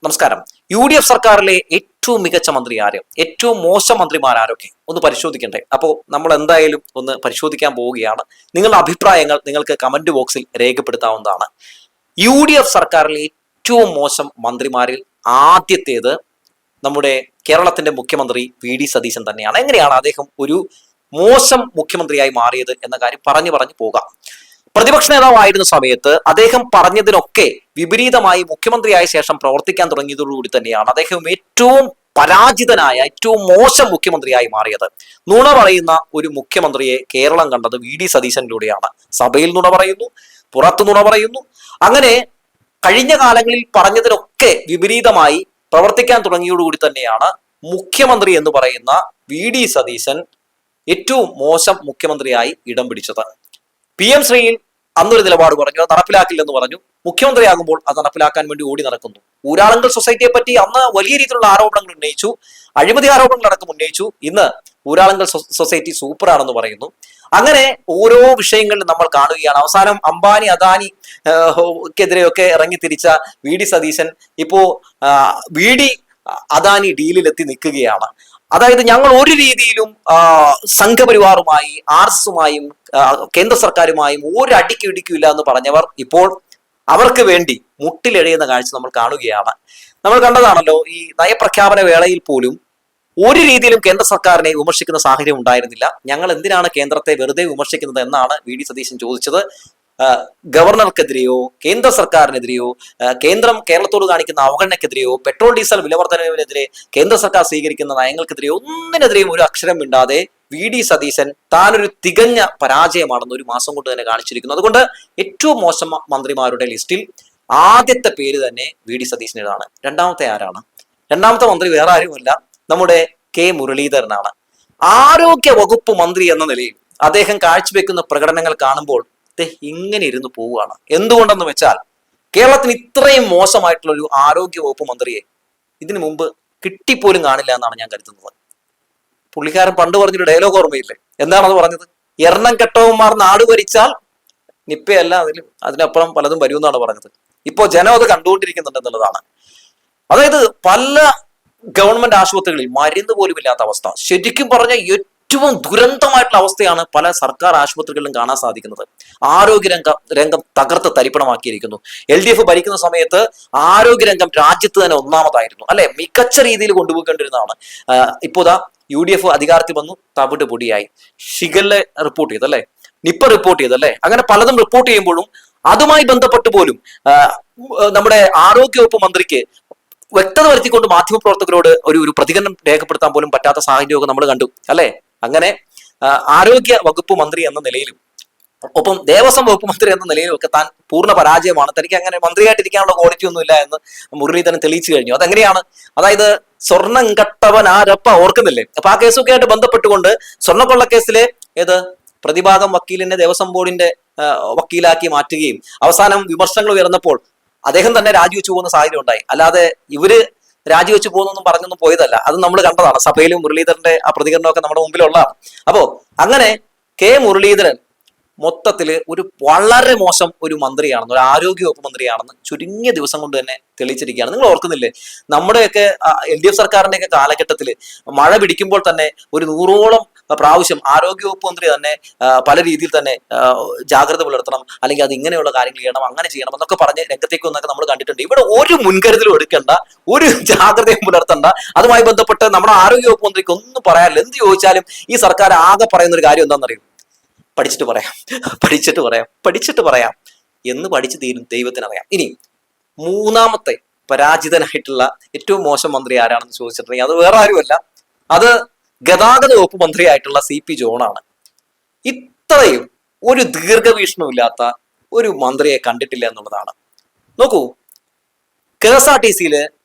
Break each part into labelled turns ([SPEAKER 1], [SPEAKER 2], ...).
[SPEAKER 1] നമസ്കാരം. UDF സർക്കാരിലെ ഏറ്റവും മികച്ച മന്ത്രി ആര്, ഏറ്റവും മോശം മന്ത്രിമാരാരൊക്കെ ഒന്ന് പരിശോധിക്കണ്ടേ? അപ്പോൾ നമ്മൾ എന്തായാലും ഒന്ന് പരിശോധിക്കാൻ പോവുകയാണ്. നിങ്ങളുടെ അഭിപ്രായങ്ങൾ നിങ്ങൾക്ക് കമന്റ് ബോക്സിൽ രേഖപ്പെടുത്താവുന്നതാണ്. UDF സർക്കാരിലെ ഏറ്റവും മോശം മന്ത്രിമാരിൽ ആദ്യത്തേത് നമ്മുടെ കേരളത്തിന്റെ മുഖ്യമന്ത്രി VD സതീശൻ തന്നെയാണ്. എങ്ങനെയാണ് അദ്ദേഹം ഒരു മോശം മുഖ്യമന്ത്രിയായി മാറിയത് എന്ന കാര്യം പറഞ്ഞു പോകാം. പ്രതിപക്ഷ നേതാവായിരുന്ന സമയത്ത് അദ്ദേഹം പറഞ്ഞതിനൊക്കെ വിപരീതമായി മുഖ്യമന്ത്രിയായ ശേഷം പ്രവർത്തിക്കാൻ തുടങ്ങിയതോടുകൂടി തന്നെയാണ് അദ്ദേഹം ഏറ്റവും പരാജിതനായ, ഏറ്റവും മോശം മുഖ്യമന്ത്രിയായി മാറിയത്. നുണ പറയുന്ന ഒരു മുഖ്യമന്ത്രിയെ കേരളം കണ്ടത് VD സതീശനിലൂടെയാണ്. സഭയിൽ നുണ പറയുന്നു, പുറത്തു നുണ പറയുന്നു. അങ്ങനെ കഴിഞ്ഞ കാലങ്ങളിൽ പറഞ്ഞതിനൊക്കെ വിപരീതമായി പ്രവർത്തിക്കാൻ തുടങ്ങിയതോടുകൂടി തന്നെയാണ് മുഖ്യമന്ത്രി എന്ന് പറയുന്ന VD സതീശൻ ഏറ്റവും മോശം മുഖ്യമന്ത്രിയായി ഇടം പിടിച്ചത്. PM ശ്രീയിൽ അന്നൊരു നിലപാട് പറഞ്ഞു, അത് നടപ്പിലാക്കില്ലെന്ന് പറഞ്ഞു. മുഖ്യമന്ത്രിയാകുമ്പോൾ അത് നടപ്പിലാക്കാൻ വേണ്ടി ഓടി നടക്കുന്നു. ഊരാളുങ്കൽ സൊസൈറ്റിയെ പറ്റി അന്ന് വലിയ രീതിയിലുള്ള ആരോപണങ്ങൾ ഉന്നയിച്ചു, അഴിമതി ആരോപണങ്ങൾ അടക്കം ഉന്നയിച്ചു. ഇന്ന് ഊരാളുങ്കൽ സൊസൈറ്റി സൂപ്പറാണെന്ന് പറയുന്നു. അങ്ങനെ ഓരോ വിഷയങ്ങളിലും നമ്മൾ കാണുകയാണ്. അവസാനം അംബാനി അദാനി ക്കെതിരെയൊക്കെ ഇറങ്ങിത്തിരിച്ച VD സതീശൻ ഇപ്പോ VD അദാനി ഡീലിലെത്തി നിൽക്കുകയാണ്. അതായത് ഞങ്ങൾ ഒരു രീതിയിലും സംഘപരിവാറുമായി, RSSുമായും കേന്ദ്ര സർക്കാരുമായും ഒരടിക്ക് ഇടിക്കില്ല എന്ന് പറഞ്ഞവർ ഇപ്പോൾ അവർക്ക് വേണ്ടി മുട്ടിലെഴയുന്ന കാഴ്ച നമ്മൾ കാണുകയാണ്. നമ്മൾ കണ്ടതാണല്ലോ, ഈ നയപ്രഖ്യാപന വേളയിൽ പോലും ഒരു രീതിയിലും കേന്ദ്ര സർക്കാരിനെ വിമർശിക്കുന്ന സാഹചര്യം ഉണ്ടായിരുന്നില്ല. ഞങ്ങൾ എന്തിനാണ് കേന്ദ്രത്തെ വെറുതെ വിമർശിക്കുന്നത് എന്നാണ് VD സതീശൻ ചോദിച്ചത്. ഗവർണർക്കെതിരെയോ കേന്ദ്ര സർക്കാരിനെതിരെയോ കേന്ദ്രം കേരളത്തോട് കാണിക്കുന്ന അവഗണനക്കെതിരെയോ പെട്രോൾ ഡീസൽ വിലവർദ്ധനവിനെതിരെ കേന്ദ്ര സർക്കാർ സ്വീകരിക്കുന്ന നയങ്ങൾക്കെതിരെയോ ഒന്നിനെതിരെയും ഒരു അക്ഷരം മിണ്ടാതെ VD സതീശൻ താനൊരു തികഞ്ഞ പരാജയമാണെന്ന് ഒരു മാസം കൊണ്ട് തന്നെ കാണിച്ചിരിക്കുന്നു. അതുകൊണ്ട് ഏറ്റവും മോശം മന്ത്രിമാരുടെ ലിസ്റ്റിൽ ആദ്യത്തെ പേര് തന്നെ VD സതീശനാണ്. രണ്ടാമത്തെ ആരാണ്? രണ്ടാമത്തെ മന്ത്രി വേറെ ആരുമല്ല, നമ്മുടെ K മുരളീധരനാണ്. ആരോഗ്യ വകുപ്പ് മന്ത്രി എന്ന നിലയിൽ അദ്ദേഹം കാഴ്ചവെക്കുന്ന പ്രകടനങ്ങൾ കാണുമ്പോൾ ഇങ്ങനെ ഇരുന്ന് പോവുകയാണ്. എന്തുകൊണ്ടെന്ന് വെച്ചാൽ കേരളത്തിന് ഇത്രയും മോശമായിട്ടുള്ള ഒരു ആരോഗ്യ വകുപ്പ് മന്ത്രിയെ ഇതിനു മുമ്പ് കിട്ടിപ്പോലും കാണില്ല എന്നാണ് ഞാൻ കരുതുന്നത്. പുള്ളിക്കാരൻ പണ്ട് പറഞ്ഞൊരു ഡയലോഗ് ഓർമ്മയില്ലേ? എന്താണത് പറഞ്ഞത്? എണ്ണം കെട്ടവന്മാർ നാട് ഭരിച്ചാൽ നിപ്പയല്ല അതിനപ്പുറം പലതും വരുമെന്നാണ് പറഞ്ഞത്. ഇപ്പോ ജനം അത് കണ്ടുകൊണ്ടിരിക്കുന്നുണ്ട് എന്നുള്ളതാണ്. അതായത് പല ഗവൺമെന്റ് ആശുപത്രികളിൽ മരുന്ന് പോലും ഇല്ലാത്ത അവസ്ഥ, ശരിക്കും പറഞ്ഞ ഏറ്റവും ദുരന്തമായിട്ടുള്ള അവസ്ഥയാണ് പല സർക്കാർ ആശുപത്രികളിലും കാണാൻ സാധിക്കുന്നത്. രംഗം തകർത്ത് തരിപ്പണമാക്കിയിരിക്കുന്നു. LDF ഭരിക്കുന്ന സമയത്ത് ആരോഗ്യരംഗം രാജ്യത്ത് തന്നെ ഒന്നാമതായിരുന്നു, അല്ലെ? മികച്ച രീതിയിൽ കൊണ്ടുപോയിക്കൊണ്ടിരുന്നതാണ്. ഇപ്പോതാ UDF അധികാരത്തിൽ വന്നു, തവിട്ട് പൊടിയായി. ഷിഗല്ല റിപ്പോർട്ട് ചെയ്തല്ലേ, നിപ്പ റിപ്പോർട്ട് ചെയ്തല്ലേ, അങ്ങനെ പലതും റിപ്പോർട്ട് ചെയ്യുമ്പോഴും അതുമായി ബന്ധപ്പെട്ട് പോലും നമ്മുടെ ആരോഗ്യവകുപ്പ് മന്ത്രിക്ക് വ്യക്തത വരുത്തിക്കൊണ്ട് മാധ്യമപ്രവർത്തകരോട് ഒരു പ്രതികരണം രേഖപ്പെടുത്താൻ പോലും പറ്റാത്ത സാഹചര്യമൊക്കെ നമ്മൾ കണ്ടു, അല്ലെ? അങ്ങനെ ആരോഗ്യ വകുപ്പ് മന്ത്രി എന്ന നിലയിലും ഒപ്പം ദേവസ്വം വകുപ്പ് മന്ത്രി എന്ന നിലയിലും ഒക്കെ താൻ പൂർണ്ണ പരാജയമാണ്. തനിക്ക് അങ്ങനെ മന്ത്രിയായിട്ടിരിക്കാനുള്ള ക്വാളിറ്റി ഒന്നും ഇല്ല എന്ന് മുരളീധരൻ തെളിയിച്ചു കഴിഞ്ഞു. അതെങ്ങനെയാണ്? അതായത് സ്വർണം കട്ടവൻ ആരപ്പ, ഓർക്കുന്നില്ലേ? അപ്പൊ ആ കേസൊക്കെ ആയിട്ട് ബന്ധപ്പെട്ടുകൊണ്ട് സ്വർണ്ണക്കൊള്ള കേസിലെ പ്രതിഭാഗം വക്കീലിനെ ദേവസ്വം ബോർഡിന്റെ വക്കീലാക്കി മാറ്റുകയും അവസാനം വിമർശനങ്ങൾ ഉയർന്നപ്പോൾ അദ്ദേഹം തന്നെ രാജിവെച്ചു പോകുന്ന സാഹചര്യം ഉണ്ടായി. അല്ലാതെ ഇവര് രാജിവെച്ച് പോകുന്നൊന്നും പറഞ്ഞൊന്നും പോയതല്ല. അത് നമ്മൾ കണ്ടതാണ്. സഭയിലും മുരളീധരന്റെ ആ പ്രതികരണമൊക്കെ നമ്മുടെ മുമ്പിലുള്ളതാണ്. അപ്പോ അങ്ങനെ K മുരളീധരൻ മൊത്തത്തില് ഒരു വളരെ മോശം ഒരു മന്ത്രിയാണെന്ന്, ഒരു ആരോഗ്യ വകുപ്പ് മന്ത്രിയാണെന്ന് ചുരുങ്ങിയ ദിവസം കൊണ്ട് തന്നെ തെളിയിച്ചിരിക്കുകയാണ്. നിങ്ങൾ ഓർക്കുന്നില്ലേ, നമ്മുടെയൊക്കെ LDF സർക്കാരിന്റെയൊക്കെ കാലഘട്ടത്തിൽ മഴ പിടിക്കുമ്പോൾ തന്നെ ഒരു 100ഓളം പ്രാവശ്യം ആരോഗ്യവകുപ്പ് മന്ത്രി തന്നെ പല രീതിയിൽ തന്നെ ജാഗ്രത പുലർത്തണം, അല്ലെങ്കിൽ അത് ഇങ്ങനെയുള്ള കാര്യങ്ങൾ ചെയ്യണം, അങ്ങനെ ചെയ്യണം എന്നൊക്കെ പറഞ്ഞ് രംഗത്തേക്ക് ഒന്നൊക്കെ നമ്മൾ കണ്ടിട്ടുണ്ട്. ഇവിടെ ഒരു മുൻകരുതലും എടുക്കേണ്ട, ഒരു ജാഗ്രതയും പുലർത്തണ്ട. അതുമായി ബന്ധപ്പെട്ട് നമ്മുടെ ആരോഗ്യവകുപ്പ് മന്ത്രിക്ക് ഒന്നും പറയാനില്ല. എന്ത് ചോദിച്ചാലും ഈ സർക്കാർ ആകെ പറയുന്ന ഒരു കാര്യം എന്താണെന്നറിയും? പഠിച്ചിട്ട് പറയാം എന്ന് പഠിച്ചു തീരും ദൈവത്തിനറിയാം. ഇനി മൂന്നാമത്തെ പരാജിതനായിട്ടുള്ള ഏറ്റവും മോശം മന്ത്രി ആരാണെന്ന് ചോദിച്ചിട്ടുണ്ടെങ്കിൽ അത് വേറെ ആരുമല്ല, അത് ഗതാഗത വകുപ്പ് മന്ത്രിയായിട്ടുള്ള CP ജോണാണ്. ഇത്രയും ഒരു ദീർഘവീക്ഷണമില്ലാത്ത ഒരു മന്ത്രിയെ കണ്ടിട്ടില്ല എന്നുള്ളതാണ്. നോക്കൂ, KSRTCയിൽ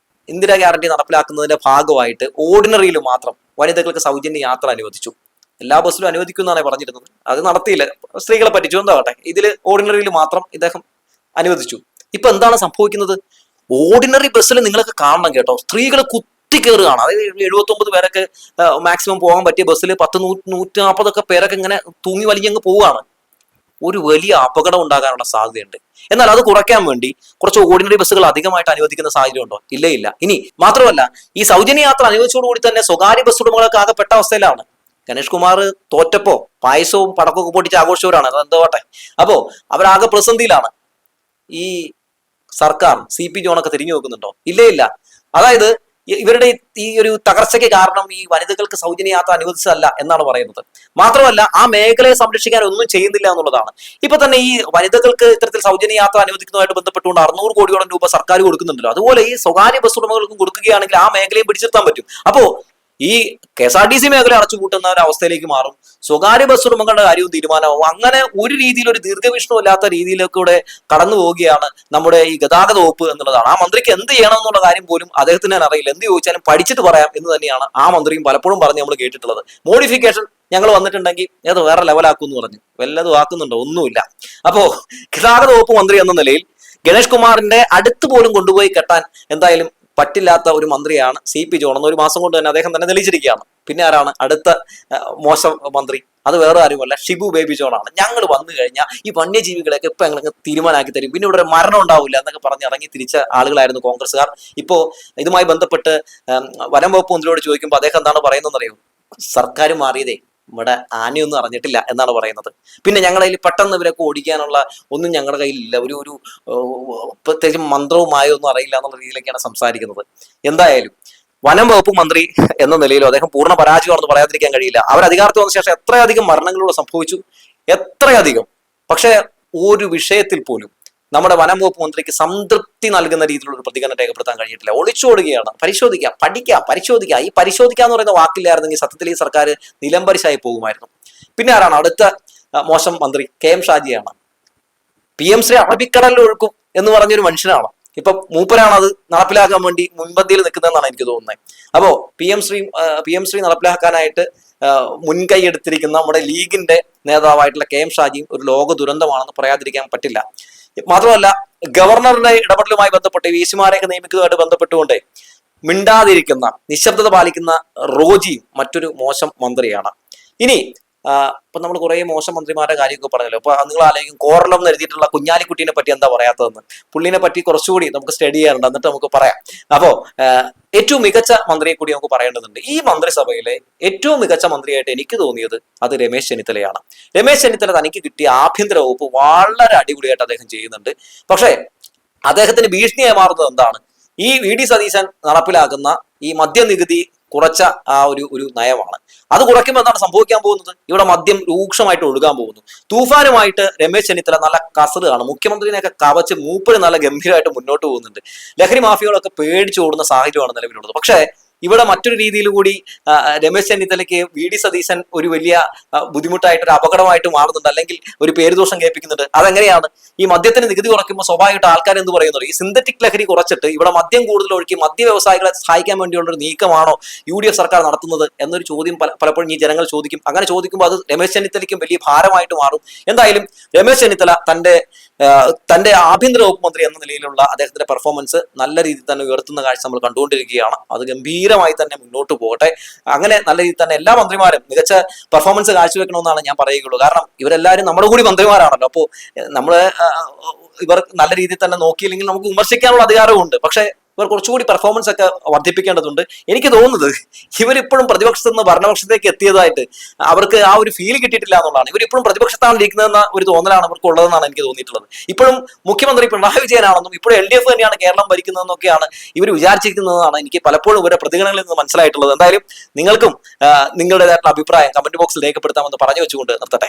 [SPEAKER 1] ഇന്ദിരാ ഗ്യാരണ്ടി നടപ്പിലാക്കുന്നതിന്റെ ഭാഗമായിട്ട് ഓർഡിനറിയിൽ മാത്രം വനിതകൾക്ക് സൗജന്യ യാത്ര അനുവദിച്ചു. എല്ലാ ബസ്സിലും അനുവദിക്കുമെന്നാണ് പറഞ്ഞിരുന്നത്. അത് നടത്തിയില്ല, സ്ത്രീകളെ പറ്റിച്ചു, എന്താവട്ടെ. ഇതിൽ ഓർഡിനറിയിൽ മാത്രം ഇദ്ദേഹം അനുവദിച്ചു. ഇപ്പൊ എന്താണ് സംഭവിക്കുന്നത്? ഓർഡിനറി ബസ്സിൽ നിങ്ങളൊക്കെ കാണണം കേട്ടോ, സ്ത്രീകളെ കുത്തിക്കേറുകയാണ്. അതായത് 79 പേരൊക്കെ മാക്സിമം പോകാൻ പറ്റിയ ബസ്സിൽ 140 പേരൊക്കെ ഇങ്ങനെ തൂങ്ങി വലിഞ്ഞങ്ങ് പോവുകയാണ്. ഒരു വലിയ അപകടം ഉണ്ടാകാനുള്ള സാധ്യതയുണ്ട്. എന്നാൽ അത് കുറയ്ക്കാൻ വേണ്ടി കുറച്ച് ഓർഡിനറി ബസ്സുകൾ അധികമായിട്ട് അനുവദിക്കുന്ന സാഹചര്യം ഉണ്ടോ? ഇല്ല ഇല്ല. ഇനി മാത്രമല്ല, ഈ സൗജന്യ യാത്ര അനുവദിച്ചതോടുകൂടി തന്നെ സ്വകാര്യ ബസ് ഉടമകളൊക്കെ ആകെ പെട്ട അവസ്ഥയിലാണ്. ഗണേഷ് കുമാർ തോറ്റപ്പോ പായസവും പടക്കമൊക്കെ പൊട്ടിച്ച് ആഘോഷവരാണ്, അതെന്തോട്ടെ. അപ്പോ അവരാകെ പ്രതിസന്ധിയിലാണ്. ഈ സർക്കാർ CP ജോണൊക്കെ തിരിഞ്ഞു നോക്കുന്നുണ്ടോ? ഇല്ലേ ഇല്ല. അതായത് ഇവരുടെ ഈ ഒരു തകർച്ചയ്ക്ക് കാരണം ഈ വനിതകൾക്ക് സൗജന്യ യാത്ര അനുവദിച്ചതല്ല എന്നാണ് പറയുന്നത്. മാത്രമല്ല, ആ മേഖലയെ സംരക്ഷിക്കാൻ ഒന്നും ചെയ്യുന്നില്ല എന്നുള്ളതാണ്. ഇപ്പൊ തന്നെ ഈ വനിതകൾക്ക് ഇത്തരത്തിൽ സൗജന്യ യാത്ര അനുവദിക്കുന്നതുമായിട്ട് ബന്ധപ്പെട്ടുകൊണ്ട് 600 കോടിയോളം രൂപ സർക്കാർ കൊടുക്കുന്നുണ്ടല്ലോ. അതുപോലെ ഈ സ്വകാര്യ ബസ് ഉടമകൾക്കും കൊടുക്കുകയാണെങ്കിൽ ആ മേഖലയും പിടിച്ചെടുത്താൻ പറ്റും. അപ്പോ ഈ KSRTC മേഖല അടച്ചുപൂട്ടുന്ന ഒരു അവസ്ഥയിലേക്ക് മാറും. സ്വകാര്യ ബസ് ഉടമകളുടെ കാര്യവും തീരുമാനമാവും. അങ്ങനെ ഒരു രീതിയിൽ ഒരു ദീർഘവീക്ഷണമില്ലാത്ത രീതിയിലൊക്കെ കടന്നു പോവുകയാണ് നമ്മുടെ ഈ ഗതാഗത വകുപ്പ് എന്നുള്ളതാണ്. ആ മന്ത്രിക്ക് എന്ത് ചെയ്യണം എന്നുള്ള കാര്യം പോലും അദ്ദേഹത്തിന് തന്നെ അറിയില്ല. എന്ത് ചോദിച്ചാലും പഠിച്ചിട്ട് പറയാം എന്ന് തന്നെയാണ് ആ മന്ത്രിയും പലപ്പോഴും പറഞ്ഞ് നമ്മൾ കേട്ടിട്ടുള്ളത്. മോഡിഫിക്കേഷൻ ഞങ്ങൾ വന്നിട്ടുണ്ടെങ്കിൽ അത് വേറെ ലെവലാക്കും എന്ന് പറഞ്ഞു. വല്ലതും ആക്കുന്നുണ്ടോ? ഒന്നുമില്ല. അപ്പോ ഗതാഗത വകുപ്പ് മന്ത്രി എന്ന നിലയിൽ ഗണേഷ് കുമാറിന്റെ അടുത്ത് പോലും കൊണ്ടുപോയി കെട്ടാൻ എന്തായാലും പറ്റില്ലാത്ത ഒരു മന്ത്രിയാണ് CP ജോൺ എന്ന് ഒരു മാസം കൊണ്ട് തന്നെ അദ്ദേഹം തന്നെ തെളിയിച്ചിരിക്കുകയാണ്. പിന്നെ ആരാണ് അടുത്ത മോശം മന്ത്രി? അത് വേറെ ആരുമല്ല, ഷിബു ബേബി ജോൺ ആണ്. ഞങ്ങൾ വന്നു കഴിഞ്ഞാൽ ഈ വന്യജീവികളെയൊക്കെ ഇപ്പൊ ഞങ്ങൾക്ക് തീരുമാനമാക്കി തരും, പിന്നെ ഇവിടെ ഒരു മരണം ഉണ്ടാവില്ല എന്നൊക്കെ പറഞ്ഞ് ഇറങ്ങി തിരിച്ച ആളുകളായിരുന്നു കോൺഗ്രസ്സുകാർ. ഇപ്പോ ഇതുമായി ബന്ധപ്പെട്ട് വനം വകുപ്പ് മന്ത്രിയോട് ചോദിക്കുമ്പോൾ അദ്ദേഹം എന്താണ് പറയുന്നത് അറിയോ? സർക്കാർ മാറിയതേ ഇവിടെ ആനയൊന്നും അറിഞ്ഞിട്ടില്ല എന്നാണ് പറയുന്നത്. പിന്നെ ഞങ്ങളുടെ കയ്യിൽ പെട്ടെന്ന് ഇവരൊക്കെ ഓടിക്കാനുള്ള ഒന്നും ഞങ്ങളുടെ കയ്യിലില്ല, ഒരു പ്രത്യേകിച്ച് മന്ത്രവുമായോ ഒന്നും അറിയില്ല എന്നുള്ള രീതിയിലേക്കാണ് സംസാരിക്കുന്നത്. എന്തായാലും വനം വകുപ്പ് മന്ത്രി എന്ന നിലയിലോ അദ്ദേഹം പൂർണ്ണ പരാജയമാണെന്ന് പറയാതിരിക്കാൻ കഴിയില്ല. അവർ അധികാരത്തിൽ വന്ന ശേഷം എത്രയധികം മരണങ്ങളിലൂടെ സംഭവിച്ചു, എത്രയധികം. പക്ഷെ ഒരു വിഷയത്തിൽ പോലും നമ്മുടെ വനം വകുപ്പ് മന്ത്രിക്ക് സംതൃപ്തി നൽകുന്ന രീതിയിലുള്ള ഒരു പ്രതികരണം രേഖപ്പെടുത്താൻ കഴിഞ്ഞിട്ടില്ല. ഒളിച്ചോടുകയാണ്. പരിശോധിക്കാം, പഠിക്കാം, പരിശോധിക്കാം. ഈ പരിശോധിക്കുക എന്ന് പറയുന്ന വാക്കില്ലായിരുന്നെങ്കിൽ സത്യത്തിൽ ഈ സർക്കാർ നിലംപരിശായി പോകുമായിരുന്നു. പിന്നെ ആരാണ് അടുത്ത മോശം മന്ത്രി? KM ഷാജിയാണ്. PM ശ്രീ അറബിക്കടലിൽ ഒഴുക്കും എന്ന് പറഞ്ഞൊരു മനുഷ്യനാണ്. ഇപ്പൊ മൂപ്പരാണ് അത് നടപ്പിലാക്കാൻ വേണ്ടി മുൻപന്തിയിൽ നിൽക്കുന്നതെന്നാണ് എനിക്ക് തോന്നുന്നത്. അപ്പോ PM ശ്രീ നടപ്പിലാക്കാനായിട്ട് മുൻകൈ എടുത്തിരിക്കുന്ന നമ്മുടെ ലീഗിന്റെ നേതാവായിട്ടുള്ള KM ഷാജിയും ഒരു ലോക ദുരന്തമാണെന്ന് പറയാതിരിക്കാൻ പറ്റില്ല. മാത്രമല്ല, ഗവർണറുടെ ഇടപെടലുമായി ബന്ധപ്പെട്ട് VC-മാരെയൊക്കെ നിയമിക്കുന്നതുമായിട്ട് ബന്ധപ്പെട്ടുകൊണ്ട് മിണ്ടാതിരിക്കുന്ന, നിശബ്ദത പാലിക്കുന്ന റോജിയും മറ്റൊരു മോശം മന്ത്രിയാണ്. ഇനി ഇപ്പൊ നമ്മൾ കുറെ മോശം മന്ത്രിമാരുടെ കാര്യമൊക്കെ പറഞ്ഞല്ലോ. അപ്പൊ നിങ്ങൾ ആലോചിക്കും കോറലം എന്ന് എഴുതിയിട്ടുള്ള കുഞ്ഞാലിക്കുട്ടീനെ പറ്റി എന്താ പറയാത്തതെന്ന്. പുള്ളിനെ പറ്റി കുറച്ചുകൂടി നമുക്ക് സ്റ്റഡി ചെയ്യാറുണ്ട്, എന്നിട്ട് നമുക്ക് പറയാം. അപ്പോ ഏറ്റവും മികച്ച മന്ത്രിയെ കൂടി നമുക്ക് പറയേണ്ടതുണ്ട്. ഈ മന്ത്രിസഭയിലെ ഏറ്റവും മികച്ച മന്ത്രിയായിട്ട് എനിക്ക് തോന്നിയത് അത് രമേശ് ചെന്നിത്തലയാണ്. രമേശ് ചെന്നിത്തല തനിക്ക് കിട്ടിയ ആഭ്യന്തര വകുപ്പ് വളരെ അടിപൊളിയായിട്ട് അദ്ദേഹം ചെയ്യുന്നുണ്ട്. പക്ഷേ അദ്ദേഹത്തിന് ഭീഷണിയായി മാറുന്നത് എന്താണ്? ഈ VD സതീശൻ നടപ്പിലാക്കുന്ന ഈ മദ്യനികുതി കുറച്ച ആ ഒരു നയമാണ്. അത് കുറയ്ക്കുമ്പോൾ എന്താണ് സംഭവിക്കാൻ പോകുന്നത്? ഇവിടെ മദ്യം രൂക്ഷമായിട്ട് ഒഴുകാൻ പോകുന്നു. തൂഫാനുമായിട്ട് രമേശ് ചെന്നിത്തല നല്ല കസറാണ്. മുഖ്യമന്ത്രിനെയൊക്കെ കവച്ച് മൂപ്പര് നല്ല ഗംഭീരമായിട്ട് മുന്നോട്ട് പോകുന്നുണ്ട്. ലഹരി മാഫിയകളൊക്കെ പേടിച്ച് ഓടുന്ന സാഹചര്യമാണ് നിലവിലുള്ളത്. പക്ഷേ ഇവിടെ മറ്റൊരു രീതിയിൽ കൂടി രമേശ് ചെന്നിത്തലയ്ക്ക് VD സതീശൻ ഒരു വലിയ ബുദ്ധിമുട്ടായിട്ട്, ഒരു അപകടമായിട്ട് മാറുന്നുണ്ട്, അല്ലെങ്കിൽ ഒരു പേരുദോഷം കേൾപ്പിക്കുന്നുണ്ട്. അതെങ്ങനെയാണ്? ഈ മദ്യത്തിന് നികുതി കുറയ്ക്കുമ്പോൾ സ്വാഭാവികമായിട്ട് ആൾക്കാർ എന്ത് പറയുന്നത്? ഈ സിന്തറ്റിക് ലഹരി കുറച്ചിട്ട് ഇവിടെ മദ്യം കൂടുതൽ ഒഴുക്കി മദ്യ വ്യവസായികളെ സഹായിക്കാൻ വേണ്ടിയുള്ള ഒരു നീക്കമാണോ UDF സർക്കാർ നടത്തുന്നത് എന്നൊരു ചോദ്യം പലപ്പോഴും ഈ ജനങ്ങൾ ചോദിക്കും. അങ്ങനെ ചോദിക്കുമ്പോൾ അത് രമേശ് ചെന്നിത്തലയ്ക്കും വലിയ ഭാരമായിട്ട് മാറും. എന്തായാലും രമേശ് ചെന്നിത്തല തന്റെ ആഭ്യന്തര വകുപ്പ് മന്ത്രി എന്ന നിലയിലുള്ള അദ്ദേഹത്തിന്റെ പെർഫോമൻസ് നല്ല രീതിയിൽ തന്നെ ഉയർത്തുന്ന കാഴ്ച നമ്മൾ കണ്ടുകൊണ്ടിരിക്കുകയാണ്. അത് ഗംഭീരമായി തന്നെ മുന്നോട്ട് പോകട്ടെ. അങ്ങനെ നല്ല രീതിയിൽ തന്നെ എല്ലാ മന്ത്രിമാരും മികച്ച പെർഫോമൻസ് കാഴ്ചവെക്കണമെന്നാണ് ഞാൻ പറയുകയുള്ളൂ. കാരണം ഇവരെല്ലാവരും നമ്മുടെ കൂടി മന്ത്രിമാരാണല്ലോ. അപ്പോൾ ഇവർ നല്ല രീതിയിൽ തന്നെ നോക്കിയില്ലെങ്കിൽ നമുക്ക് വിമർശിക്കാനുള്ള അധികാരമുണ്ട്. പക്ഷെ ഇവർ കുറച്ചുകൂടി പെർഫോമൻസ് ഒക്കെ വർദ്ധിപ്പിക്കേണ്ടതുണ്ട്. എനിക്ക് തോന്നുന്നത് ഇവരിപ്പോഴും ഭരണപക്ഷത്തു നിന്ന് ഭരണപക്ഷത്തേക്ക് എത്തിയതായിട്ട് അവർക്ക് ആ ഒരു ഫീൽ കിട്ടിയിട്ടില്ല എന്നുള്ളതാണ്. ഇവരിപ്പോഴും പ്രതിപക്ഷത്താണ് ഇരിക്കുന്നതെന്ന ഒരു തോന്നലാണ് അവർക്ക് ഉള്ളതെന്നാണ് എനിക്ക് തോന്നിയിട്ടുള്ളത്. ഇപ്പോഴും മുഖ്യമന്ത്രി പിണറായി വിജയനാണെന്നും ഇപ്പോഴും LDF തന്നെയാണ് കേരളം ഭരിക്കുന്നതെന്നൊക്കെയാണ് ഇവർ വിചാരിച്ചിരിക്കുന്നതെന്നാണ് എനിക്ക് പലപ്പോഴും ഇവരുടെ പ്രതികരണങ്ങളിൽ നിന്ന് മനസ്സിലായിട്ടുള്ളത്. എന്തായാലും നിങ്ങൾക്കും നിങ്ങളുടേതായിട്ടുള്ള അഭിപ്രായം കമന്റ് ബോക്സിൽ രേഖപ്പെടുത്താമെന്ന് പറഞ്ഞു വെച്ചുകൊണ്ട് നിർത്തട്ടെ.